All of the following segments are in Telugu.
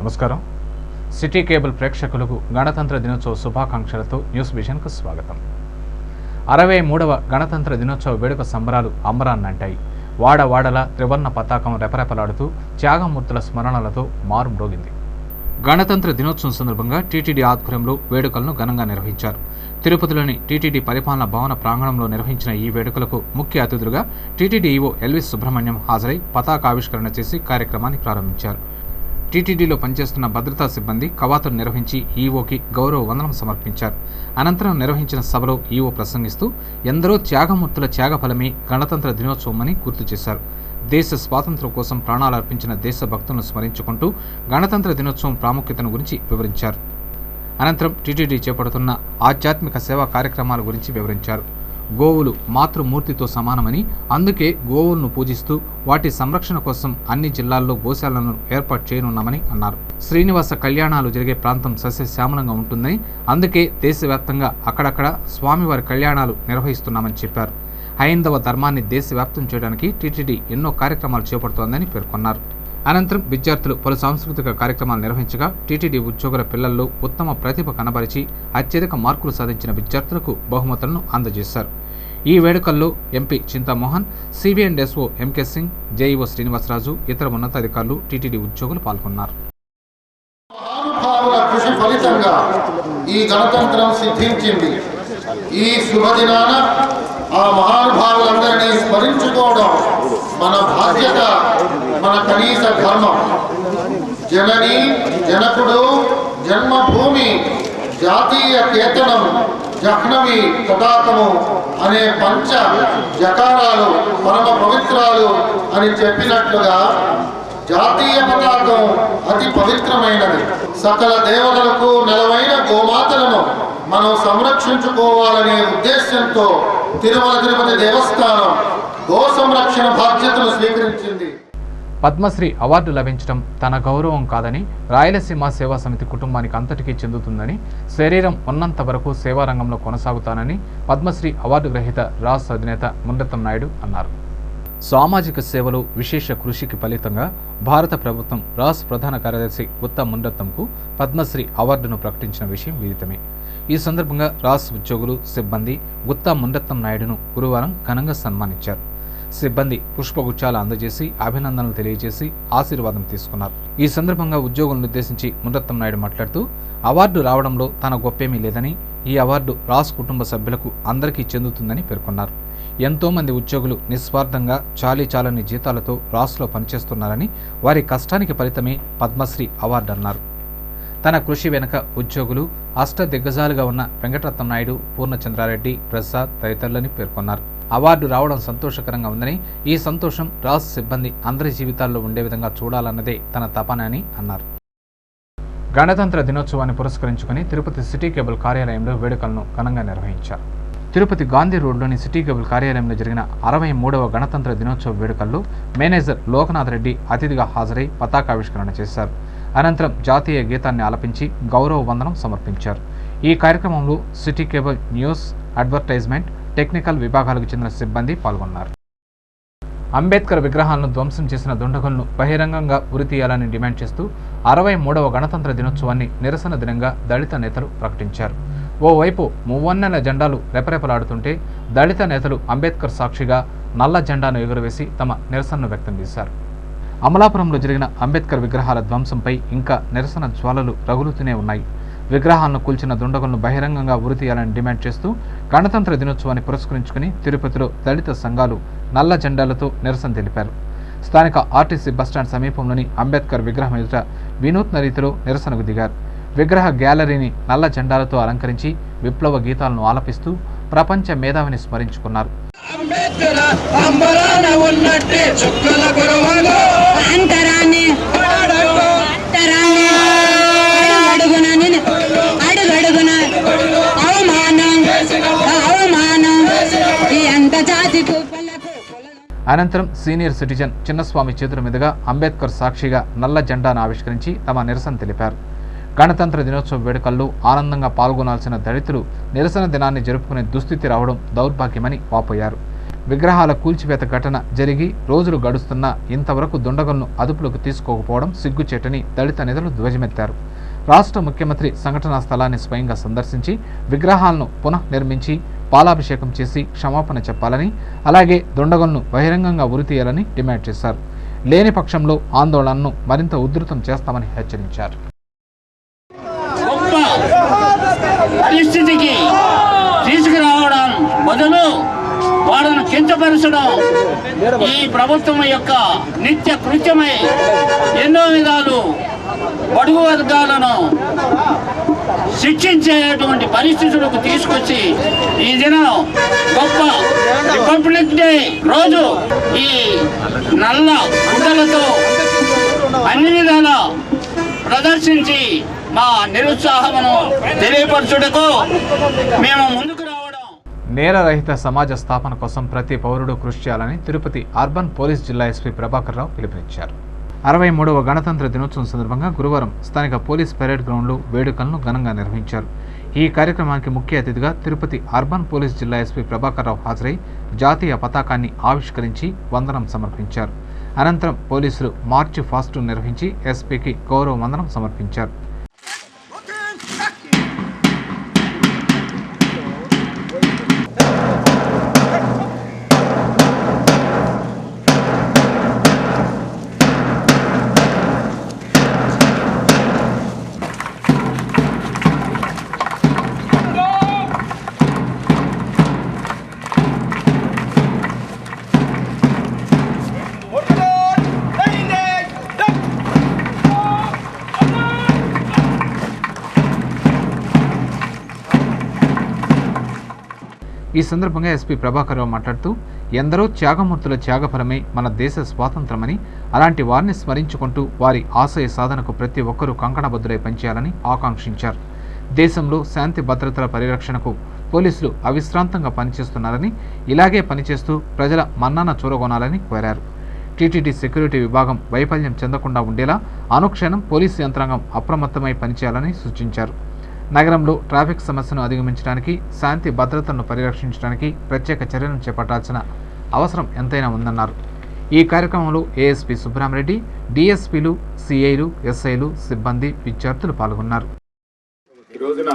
నమస్కారం. సిటీ కేబుల్ ప్రేక్షకులకు గణతంత్ర దినోత్సవ శుభాకాంక్షలతో న్యూస్ విజన్కు స్వాగతం. 63వ గణతంత్ర దినోత్సవ వేడుక సంబరాలు అంబరాన్నంటాయి. వాడవాడల త్రివర్ణ పతాకం రెపరెపలాడుతూ త్యాగమూర్తుల స్మరణలతో మారుమ్రోగింది. గణతంత్ర దినోత్సవం సందర్భంగా టీటీడీ ఆధ్వర్యంలో వేడుకలను ఘనంగా నిర్వహించారు. తిరుపతిలోని టీటీడీ పరిపాలనా భవన ప్రాంగణంలో నిర్వహించిన ఈ వేడుకలకు ముఖ్య అతిథులుగా టీటీడీ ఈవో ఎల్వి సుబ్రహ్మణ్యం హాజరై పతాకావిష్కరణ చేసి కార్యక్రమాన్ని ప్రారంభించారు. టీటీడీలో పనిచేస్తున్న భద్రతా సిబ్బంది కవాతును నిర్వహించి ఈవోకి గౌరవ వందనం సమర్పించారు. అనంతరం నిర్వహించిన సభలో ఈవో ప్రసంగిస్తూ ఎందరో త్యాగమూర్తుల త్యాగఫలమే గణతంత్ర దినోత్సవమని గుర్తు చేశారు. దేశ స్వాతంత్ర్యం కోసం ప్రాణాలు అర్పించిన దేశభక్తులను స్మరించుకుంటూ గణతంత్ర దినోత్సవం ప్రాముఖ్యతను గురించి వివరించారు. అనంతరం టీటీడీ చేపడుతున్న ఆధ్యాత్మిక సేవా కార్యక్రమాల గురించి వివరించారు. గోవులు మాతృమూర్తితో సమానమని, అందుకే గోవులను పూజిస్తూ వాటి సంరక్షణ కోసం అన్ని జిల్లాల్లో గోశాలను ఏర్పాటు చేయనున్నామని అన్నారు. శ్రీనివాస కళ్యాణాలు జరిగే ప్రాంతం సస్యశ్యామలంగా ఉంటుందని, అందుకే దేశవ్యాప్తంగా అక్కడక్కడ స్వామివారి కళ్యాణాలు నిర్వహిస్తున్నామని చెప్పారు. హైందవ ధర్మాన్ని దేశవ్యాప్తం చేయడానికి టీటీడీ ఎన్నో కార్యక్రమాలు చేపడుతోందని పేర్కొన్నారు. అనంతరం విద్యార్థులు పలు సాంస్కృతిక కార్యక్రమాలు నిర్వహించగా టీటీడీ ఉద్యోగుల పిల్లల్లో ఉత్తమ ప్రతిభ కనబరిచి అత్యధిక మార్కులు సాధించిన విద్యార్థులకు బహుమతులను అందజేశారు. ఈ వేడుకల్లో ఎంపీ చింతామోహన్, సిబిఎండ్ఎస్ఓ ఎంకే సింగ్, జేఈఓ శ్రీనివాసరాజు, ఇతర ఉన్నతాధికారులు, టీటీడీ ఉద్యోగులు పాల్గొన్నారు. కృషి ఫలితంగా ఈ గణతంత్రం సిద్ధించింది. ఈ శుభదినాన ఆ మహానుభావులందరినీ స్మరించుకోవడం మన బాధ్యత, మన కనీస ధర్మం. జనని, జనకుడు, జన్మభూమి, జాతీయ కేతనం, జహ్నవి తటాకము అనే పంచ జకారాలు పరమ పవిత్రాలు అని చెప్పినట్లుగా జాతీయ పతాకం అతి పవిత్రమైనది. సకల దేవతలకు నెలవైన గోమాతలను మనం సంరక్షించుకోవాలనే ఉద్దేశంతో తిరుమల తిరుపతి దేవస్థానం గో సంరక్షణ బాధ్యతను స్వీకరించింది. పద్మశ్రీ అవార్డు లభించడం తన గౌరవం కాదని, రాయలసీమ సేవా సమితి కుటుంబానికి అంతటికీ చెందుతుందని, శరీరం ఉన్నంత వరకు సేవారంగంలో కొనసాగుతానని పద్మశ్రీ అవార్డు గ్రహీత రాస్ అధినేత మున్రత్నం నాయుడు అన్నారు. సామాజిక సేవలో విశేష కృషికి ఫలితంగా భారత ప్రభుత్వం రాస్ ప్రధాన కార్యదర్శి గుత్తా మున్రత్నంకు పద్మశ్రీ అవార్డును ప్రకటించిన విషయం విదితమే. ఈ సందర్భంగా రాస్ ఉద్యోగులు, సిబ్బంది గుత్తా మున్రత్నం నాయుడును గురువారం ఘనంగా సన్మానించారు. సిబ్బంది పుష్పగుచ్చాలు అందజేసి అభినందనలు తెలియజేసి ఆశీర్వాదం తీసుకున్నారు. ఈ సందర్భంగా ఉద్యోగులను ఉద్దేశించి మున్రత్నం నాయుడు మాట్లాడుతూ అవార్డు రావడంలో తన గొప్పేమీ లేదని, ఈ అవార్డు రాస్ కుటుంబ సభ్యులకు అందరికీ చెందుతుందని పేర్కొన్నారు. ఎంతో మంది ఉద్యోగులు నిస్వార్థంగా చాలీచాలని జీతాలతో రాస్లో పనిచేస్తున్నారని, వారి కష్టానికి ఫలితమే పద్మశ్రీ అవార్డు అన్నారు. తన కృషి వెనుక ఉద్యోగులు, అష్ట దిగ్గజాలుగా ఉన్న వెంకటరత్నం నాయుడు, పూర్ణచంద్రారెడ్డి, ప్రసాద్ తదితరులని పేర్కొన్నారు. అవార్డు రావడం సంతోషకరంగా ఉందని, ఈ సంతోషం రాస్ సిబ్బంది అందరి జీవితాల్లో ఉండే విధంగా చూడాలన్నదే తన తపన అని అన్నారు. గణతంత్ర దినోత్సవాన్ని పురస్కరించుకుని తిరుపతి సిటీ కేబుల్ కార్యాలయంలో వేడుకలను ఘనంగా నిర్వహించారు. తిరుపతి గాంధీ రోడ్లోని సిటీ కేబుల్ కార్యాలయంలో జరిగిన 63వ గణతంత్ర దినోత్సవ వేడుకల్లో మేనేజర్ లోకనాథ్ రెడ్డి అతిథిగా హాజరై పతాకావిష్కరణ చేశారు. అనంతరం జాతీయ గీతాన్ని ఆలపించి గౌరవ వందనం సమర్పించారు. ఈ కార్యక్రమంలో city cable news, advertisement, technical విభాగాలకు చెందిన సిబ్బంది పాల్గొన్నారు. అంబేద్కర్ విగ్రహాలను ధ్వంసం చేసిన దుండగులను బహిరంగంగా ఉరితీయాలని డిమాండ్ చేస్తూ 63వ గణతంత్ర దినోత్సవాన్ని నిరసన దినంగా దళిత నేతలు ప్రకటించారు. ఓవైపు మువ్వన్నెల జెండాలు రెపరెపలాడుతుంటే దళిత నేతలు అంబేద్కర్ సాక్షిగా నల్ల జెండాను ఎగురవేసి తమ నిరసనను వ్యక్తం చేశారు. అమలాపురంలో జరిగిన అంబేద్కర్ విగ్రహాల ధ్వంసంపై ఇంకా నిరసన జ్వాలలు రగులుతూనే ఉన్నాయి. విగ్రహాలను కూల్చిన దుండగులను బహిరంగంగా ఉరితీయాలని డిమాండ్ చేస్తూ గణతంత్ర దినోత్సవాన్ని పురస్కరించుకుని తిరుపతిలో దళిత సంఘాలు నల్ల జెండాలతో నిరసన తెలిపారు. స్థానిక ఆర్టీసీ బస్టాండ్ సమీపంలోని అంబేద్కర్ విగ్రహం ఎదుట వినూత్న రీతిలో నిరసనకు దిగారు. విగ్రహ గ్యాలరీని నల్ల జెండాలతో అలంకరించి విప్లవ గీతాలను ఆలపిస్తూ ప్రపంచ మేధావిని స్మరించుకున్నారు. అనంతరం సీనియర్ సిటిజన్ చిన్నస్వామి చేతుల మీదుగా అంబేద్కర్ సాక్షిగా నల్ల జెండాను ఆవిష్కరించి తమ నిరసన తెలిపారు. గణతంత్ర దినోత్సవ వేడుకల్లో ఆనందంగా పాల్గొనాల్సిన దళితులు నిరసన దినాన్ని జరుపుకునే దుస్థితి రావడం దౌర్భాగ్యమని వాపోయారు. విగ్రహాల కూల్చివేత ఘటన జరిగి రోజులు గడుస్తున్నా ఇంతవరకు దుండగులను అదుపులోకి తీసుకోకపోవడం సిగ్గుచేటని దళిత నేతలు ధ్వజమెత్తారు. రాష్ట్ర ముఖ్యమంత్రి సంఘటనా స్థలాన్ని స్వయంగా సందర్శించి విగ్రహాలను పునఃనిర్మించి పాలాభిషేకం చేసి క్షమాపణ చెప్పాలని, అలాగే దుండగులను బహిరంగంగా ఉరితీయాలని డిమాండ్ చేశారు. లేని పక్షంలో ఆందోళనను మరింత ఉధృతం చేస్తామని హెచ్చరించారు. పరిస్థితికి తీసుకురావడం బదులు వాళ్ళను కించపరచడం ఈ ప్రభుత్వం యొక్క నిత్య కృత్యమై ఎన్నో విధాలు బడుగు వర్గాలను శిక్షించేటువంటి పరిస్థితులకు తీసుకొచ్చి ఈ దినం గొప్ప రిపబ్లిక్ డే రోజు ఈ నల్ల గుడ్డలతో అన్ని విధాల ప్రదర్శించి మా నిరుత్సాహమును తెలియపరచుటకు మేము ముందుకు రావడం. నేరరహిత సమాజ స్థాపన కోసం ప్రతి పౌరుడు కృషి చేయాలని తిరుపతి అర్బన్ పోలీస్ జిల్లా ఎస్పీ ప్రభాకర్ రావు పిలుపునిచ్చారు. 63వ గణతంత్ర దినోత్సవం సందర్భంగా గురువారం స్థానిక పోలీస్ పెరేడ్ గ్రౌండ్లో వేడుకలను ఘనంగా నిర్వహించారు. ఈ కార్యక్రమానికి ముఖ్య అతిథిగా తిరుపతి అర్బన్ పోలీస్ జిల్లా ఎస్పీ ప్రభాకర్ రావు హాజరై జాతీయ పతాకాన్ని ఆవిష్కరించి వందనం సమర్పించారు. అనంతరం పోలీసులు మార్చి ఫాస్ట్ నిర్వహించి ఎస్పీకి గౌరవ వందనం సమర్పించారు. ఈ సందర్భంగా ఎస్పీ ప్రభాకర్ రావు మాట్లాడుతూ ఎందరో త్యాగమూర్తుల త్యాగఫలమే మన దేశ స్వాతంత్రమని, అలాంటి వారిని స్మరించుకుంటూ వారి ఆశయ సాధనకు ప్రతి ఒక్కరూ కంకణబద్దులై పనిచేయాలని ఆకాంక్షించారు. దేశంలో శాంతి భద్రతల పరిరక్షణకు పోలీసులు అవిశ్రాంతంగా పనిచేస్తున్నారని, ఇలాగే పనిచేస్తూ ప్రజల మన్నన చూరగొనాలని కోరారు. టీటీడీ సెక్యూరిటీ విభాగం వైఫల్యం చెందకుండా ఉండేలా అనుక్షణం పోలీసు యంత్రాంగం అప్రమత్తమై పనిచేయాలని సూచించారు. నగరంలో ట్రాఫిక్ సమస్యను అధిగమించడానికి, శాంతి భద్రతలను పరిరక్షించడానికి ప్రత్యేక చర్యలను చేపట్టాల్సిన అవసరం ఎంతైనా ఉందన్నారు. ఈ కార్యక్రమంలో ఏఎస్పీ సుబ్రహ్మరెడ్డి, డీఎస్పీలు, సిఐలు, ఎస్ఐలు, సిబ్బంది, విద్యార్థులు పాల్గొన్నారు. ఈ రోజున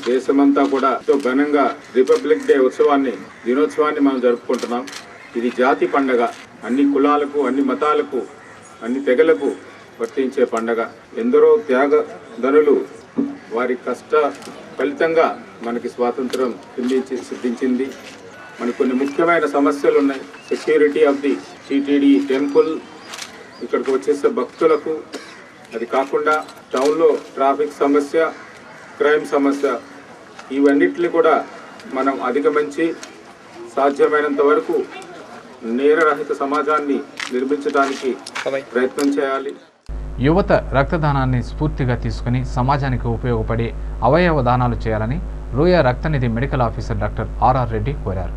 దేశమంతా కూడా ఘనంగా రిపబ్లిక్ డే దినోత్సవాన్ని మనం జరుపుకుంటున్నాం. ఇది జాతి పండగ. అన్ని కులాలకు, అన్ని మతాలకు, అన్ని తెగలకు వర్తించే పండగ. ఎందరో త్యాగధనులు వారి కష్ట ఫలితంగా మనకి స్వాతంత్రం సిద్ధించింది. మనకు కొన్ని ముఖ్యమైన సమస్యలు ఉన్నాయి. Security of the TTD temple, ఇక్కడికి వచ్చేసే భక్తులకు, అది కాకుండా టౌన్లో ట్రాఫిక్ సమస్య, క్రైమ్ సమస్య, ఇవన్నిటిని కూడా మనం అధిగమించి సాధ్యమైనంత వరకు నేరరహిత సమాజాన్ని నిర్మించడానికి ప్రయత్నం చేయాలి. యువత రక్తదానాన్ని స్ఫూర్తిగా తీసుకుని సమాజానికి ఉపయోగపడే అవయవ దానాలు చేయాలని రూయా రక్తనిధి medical officer doctor RR Reddy కోరారు.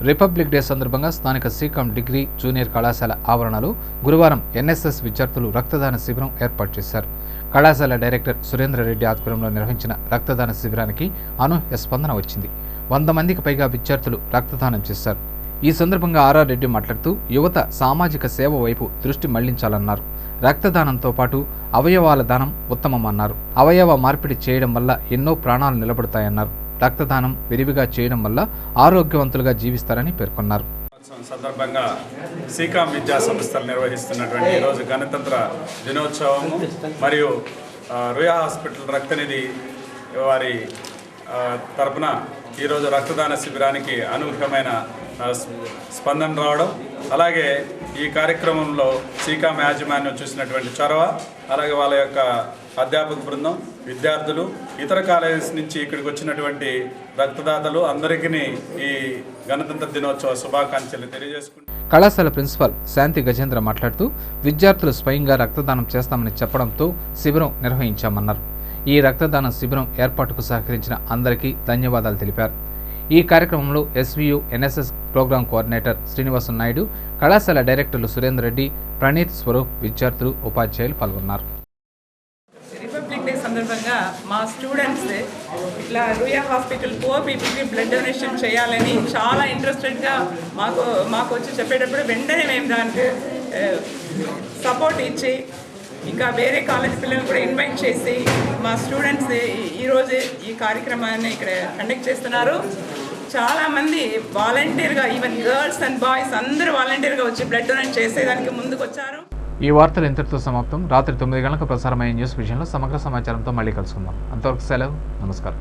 రిపబ్లిక్ డే సందర్భంగా స్థానిక సీకాం డిగ్రీ జూనియర్ కళాశాల ఆవరణలో గురువారం ఎన్ఎస్ఎస్ విద్యార్థులు రక్తదాన శిబిరం ఏర్పాటు చేశారు. కళాశాల డైరెక్టర్ సురేంద్రరెడ్డి ఆధ్వర్యంలో నిర్వహించిన రక్తదాన శిబిరానికి అనూహ్య స్పందన వచ్చింది. 100 మందికి పైగా విద్యార్థులు రక్తదానం చేశారు. ఈ సందర్భంగా ఆర్ఆర్ రెడ్డి మాట్లాడుతూ యువత సామాజిక సేవ వైపు దృష్టి మళ్లించాలన్నారు. రక్తదానంతో పాటు అవయవాల దానం ఉత్తమమన్నారు. అవయవ మార్పిడి చేయడం వల్ల ఎన్నో ప్రాణాలు నిలబడతాయన్నారు. రక్తదానం విరివిగా చేయడం వల్ల ఆరోగ్యవంతులుగా జీవిస్తారని పేర్కొన్నారు. సందర్భంగా సీకాం విద్యా సంస్థలు నిర్వహిస్తున్నటువంటి ఈరోజు గణతంత్ర దినోత్సవం మరియు రుయా హాస్పిటల్ రక్తనిధి వారి తరపున ఈరోజు రక్తదాన శిబిరానికి అనూహ్యమైన స్పందన రావడం, అలాగే ఈ కార్యక్రమంలో సీకాం యాజమాన్యం చూసినటువంటి చొరవ, అలాగే వాళ్ళ యొక్క అధ్యాపక బృందం, విద్యార్థులు, ఇతర కాలేజెస్ నుంచి ఇక్కడికి వచ్చినటువంటి రక్తదాతలు అందరికీ ఈ గణతంత్ర దినోత్సవ శుభాకాంక్షలు తెలియజేసుకుంటున్నారు. కళాశాల ప్రిన్సిపాల్ శాంతి గజేంద్ర మాట్లాడుతూ విద్యార్థులు స్వయంగా రక్తదానం చేస్తామని చెప్పడంతో శిబిరం నిర్వహించామన్నారు. ఈ రక్తదాన శిబిరం ఏర్పాటుకు సహకరించిన అందరికీ ధన్యవాదాలు తెలిపారు. ఈ కార్యక్రమంలో SVU NSS program coordinator Srinivasa Naidu, కళాశాల డైరెక్టర్లు సురేందర్ రెడ్డి, ప్రణీత్ స్వరూప్, విద్యార్థులు, ఉపాధ్యాయులు పాల్గొన్నారు. రిపబ్లిక్ డే సందర్భంగా మా స్టూడెంట్స్ ఇట్లా రుయా హాస్పిటల్ పూర్ పీపుల్కి బ్లడ్ డొనేషన్ చేయాలని చాలా ఇంట్రెస్టెడ్గా మాకు వచ్చి చెప్పేటప్పుడు వెంటనే మేము దానికి సపోర్ట్ ఇచ్చి ఇంకా వేరే కాలేజ్ పిల్లలు కూడా ఇన్వైట్ చేసి మా స్టూడెంట్స్ ఈరోజు ఈ కార్యక్రమాన్ని ఇక్కడ కండక్ట్ చేస్తున్నారు. చాలామంది వాలంటీర్గా, ఈవెన్ గర్ల్స్ అండ్ బాయ్స్ అందరూ వాలంటీర్గా వచ్చి బ్లడ్ డొనేట్ చేసేదానికి ముందుకు వచ్చారు. ఈ వార్తలు ఇంతటితో సమాప్తం. రాత్రి 9 గంటలకు ప్రసారమయ్యే న్యూస్ విషయంలో సమగ్ర సమాచారంతో మళ్ళీ కలుసుకుందాం. అంతవరకు సెలవు. నమస్కారం.